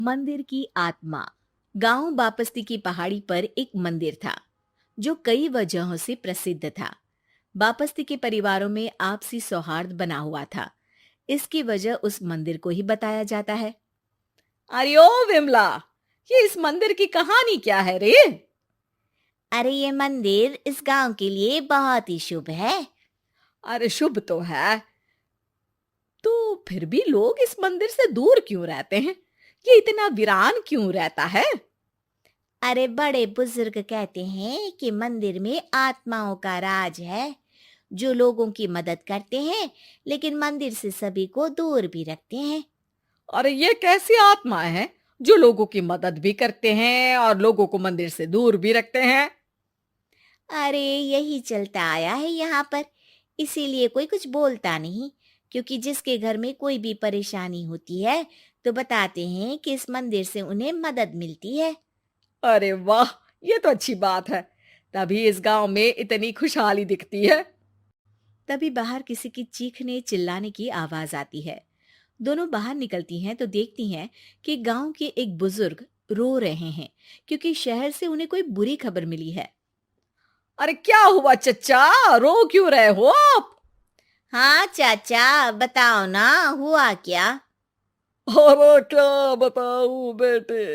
मंदिर की आत्मा। गांव बापस्ती की पहाड़ी पर एक मंदिर था जो कई वजहों से प्रसिद्ध था। बापस्ती के परिवारों में आपसी सौहार्द बना हुआ था। इसकी वजह उस मंदिर को ही बताया जाता है। अरे ओ विमला, ये इस मंदिर की कहानी क्या है रे? अरे ये मंदिर इस गांव के लिए बहुत ही शुभ है। अरे शुभ तो है, तो फिर भी लोग इस मंदिर से दूर क्यों रहते हैं? ये इतना वीरान क्यों रहता है? अरे बड़े बुजुर्ग कहते हैं कि मंदिर में आत्माओं का राज है जो लोगों की मदद करते हैं, लेकिन मंदिर से सभी को दूर भी रखते हैं। और ये कैसी आत्माएं हैं जो लोगों की मदद भी करते हैं और लोगों को मंदिर से दूर भी रखते हैं? अरे यही चलता आया है यहाँ पर, इसीलिए कोई कुछ बोलता नहीं। क्योंकि जिसके घर में कोई भी परेशानी होती है तो बताते हैं कि इस मंदिर से उन्हें मदद मिलती है। अरे वाह, ये तो अच्छी बात है। तभी इस गांव में इतनी खुशहाली दिखती है। तभी बाहर किसी की चीखने चिल्लाने की आवाज आती है। दोनों बाहर निकलती हैं तो देखती हैं कि गांव के एक बुजुर्ग रो रहे हैं क्योंकि शहर से उन्हें कोई बुरी खबर मिली है। अरे क्या हुआ चच्चा, रो क्यों रहे हो आप? हाँ चाचा, बताओ ना, हुआ क्या? अरे क्या बताऊं बेटे।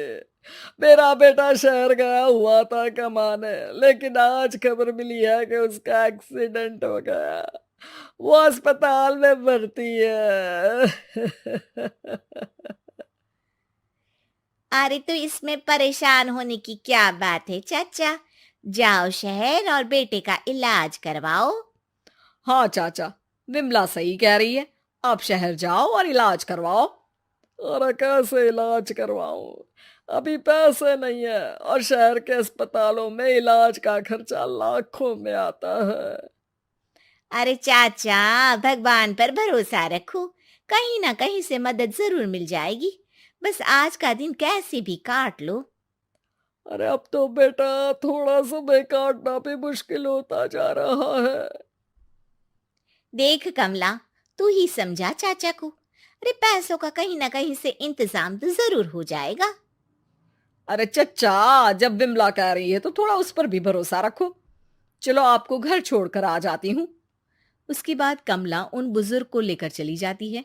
मेरा बेटा शहर गया हुआ था कमाने, लेकिन आज खबर मिली है कि उसका एक्सीडेंट हो गया। वो अस्पताल में भर्ती है। अरे तो इसमें परेशान होने की क्या बात है चाचा। जाओ शहर और बेटे का इलाज करवाओ। हाँ चाचा, विमला सही कह रही है। आप शहर जाओ और इलाज करवाओ। अरे कैसे इलाज करवाऊं, अभी पैसे नहीं है और शहर के अस्पतालों में इलाज का खर्चा लाखों में आता है। अरे चाचा, भगवान पर भरोसा रखो, कहीं ना कहीं से मदद जरूर मिल जाएगी। बस आज का दिन कैसे भी काट लो। अरे अब तो बेटा थोड़ा समय काटना भी मुश्किल होता जा रहा है। देख कमला, तू ही समझा चाचा को। अरे पैसों का कहीं ना कहीं से इंतजाम तो जरूर हो जाएगा। अरे चच्चा, जब विमला कह रही है तो थोड़ा उस पर भी भरोसा रखो। चलो आपको घर छोड़कर आ जाती हूँ। उसके बाद कमला उन बुजुर्ग को लेकर चली जाती है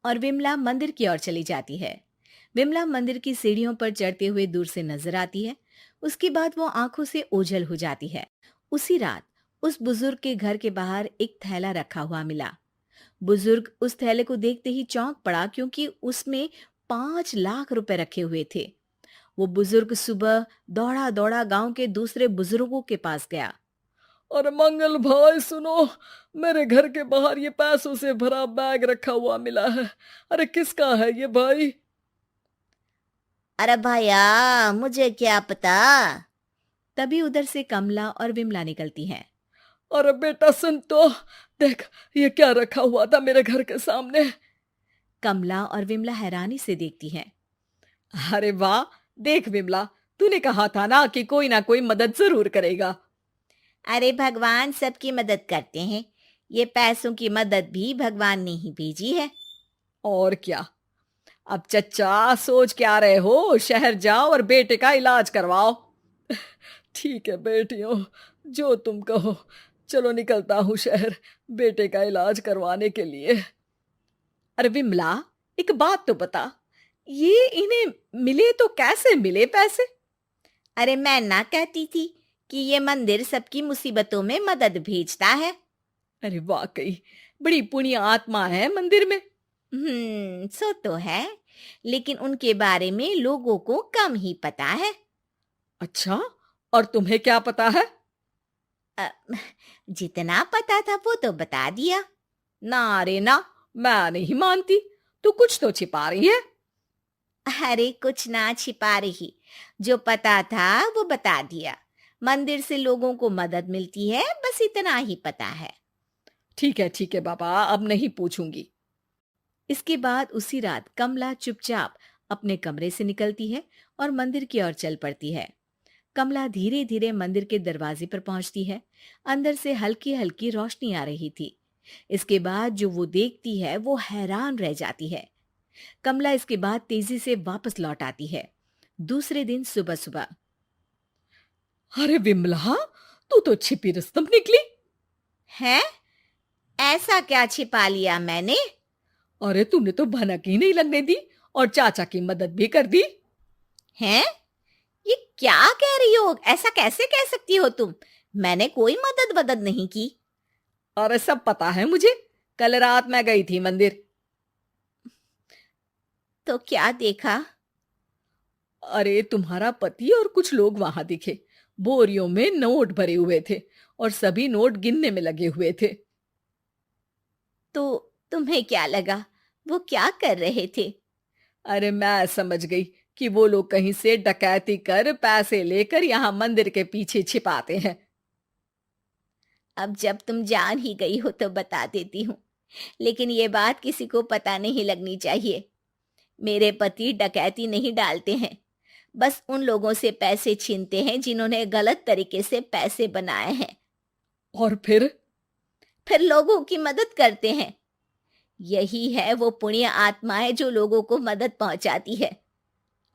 और विमला मंदिर की ओर चली जाती है। विमला मंदिर की सीढ़ियों पर चढ़ते हुए दूर से नजर आती है। उसके बाद वो आंखों से ओझल हो जाती है। उसी रात उस बुजुर्ग के घर के बाहर एक थैला रखा हुआ मिला। बुजुर्ग उस थैले को देखते ही चौंक पड़ा क्योंकि उसमें 5 लाख रुपए रखे हुए थे। वो बुजुर्ग सुबह दौड़ा दौड़ा गांव के दूसरे बुजुर्गों के पास गया। और मंगल भाई सुनो, मेरे घर के बाहर ये पैसों से भरा बैग रखा हुआ मिला है। अरे किसका है ये भाई? अरे भैया, मुझे क्या पता। तभी उधर से कमला और विमला निकलती हैं। अरे बेटा सुन तो, देख ये क्या रखा हुआ था मेरे घर के सामने। कमला और विमला हैरानी से देखती हैं। अरे वाह, देख विमला, तूने कहा था ना कोई मदद जरूर करेगा। अरे भगवान सबकी मदद करते हैं। ये पैसों की मदद भी भगवान ने ही भेजी है। और क्या। अब चच्चा सोच क्या रहे हो, शहर जाओ और बेटे का इलाज करवाओ। ठीक है बेटियों, जो तुम कहो। चलो निकलता हूँ शहर बेटे का इलाज करवाने के लिए। अरे विमला, एक बात तो बता, ये इन्हें मिले तो कैसे मिले पैसे? अरे मैं ना कहती थी कि ये मंदिर सबकी मुसीबतों में मदद भेजता है। अरे वाकई बड़ी पुण्य आत्मा है मंदिर में। सो तो है, लेकिन उनके बारे में लोगों को कम ही पता है। अच्छा, और तुम्हें क्या पता है? अ, जितना पता था वो तो बता दिया। ना रे ना, मैं नहीं मानती। तू कुछ तो छिपा रही है। अरे कुछ ना छिपा रही, जो पता था वो बता दिया। मंदिर से लोगों को मदद मिलती है, बस इतना ही पता है। ठीक है बाबा, अब नहीं पूछूंगी। इसके बाद उसी रात कमला चुपचाप अपने कमरे से निकलती है और मंदिर की ओर चल पड़ती है। कमला धीरे धीरे मंदिर के दरवाजे पर पहुंचती है। अंदर से हल्की हल्की रोशनी आ रही थी। इसके बाद जो वो देखती है वो हैरान रह जाती है। कमला इसके बाद तेजी से वापस लौट आती है। दूसरे दिन सुबह सुबह। अरे विमला, तू तो छिपी रुस्तम निकली। है? ऐसा क्या छिपा लिया मैंने? अरे तूने तो भनक ही नहीं लगने दी और चाचा की मदद भी कर दी। हैं? ये क्या कह रही हो? ऐसा कैसे कह सकती हो तुम? मैंने कोई मदद वदद नहीं की। अरे सब पता है मुझे, कल रात मैं गई थी मंदिर। तो क्या देखा? अरे तुम्हारा पति और कुछ लोग वहां दिखे। बोरियों में नोट भरे हुए थे और सभी नोट गिनने में लगे हुए थे। तो तुम्हें क्या लगा? वो क्या कर रहे थे? अरे मैं समझ गई कि वो लोग कहीं से डकैती कर पैसे लेकर यहाँ मंदिर के पीछे छिपाते हैं। अब जब तुम जान ही गई हो तो बता देती हूँ, लेकिन ये बात किसी को पता नहीं लगनी चाहिए। मेरे पति डकैती नहीं डालते हैं, बस उन लोगों से पैसे छीनते हैं जिन्होंने गलत तरीके से पैसे बनाए हैं। और फिर लोगों की मदद करते हैं। यही है वो पुण्य आत्माएं जो लोगों को मदद पहुंचाती है।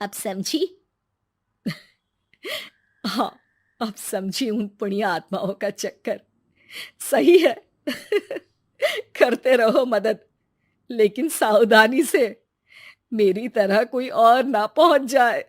अब समझी? हाँ, अब समझी उन पुण्य आत्माओं का चक्कर। सही है। करते रहो मदद, लेकिन सावधानी से, मेरी तरह कोई और ना पहुंच जाए।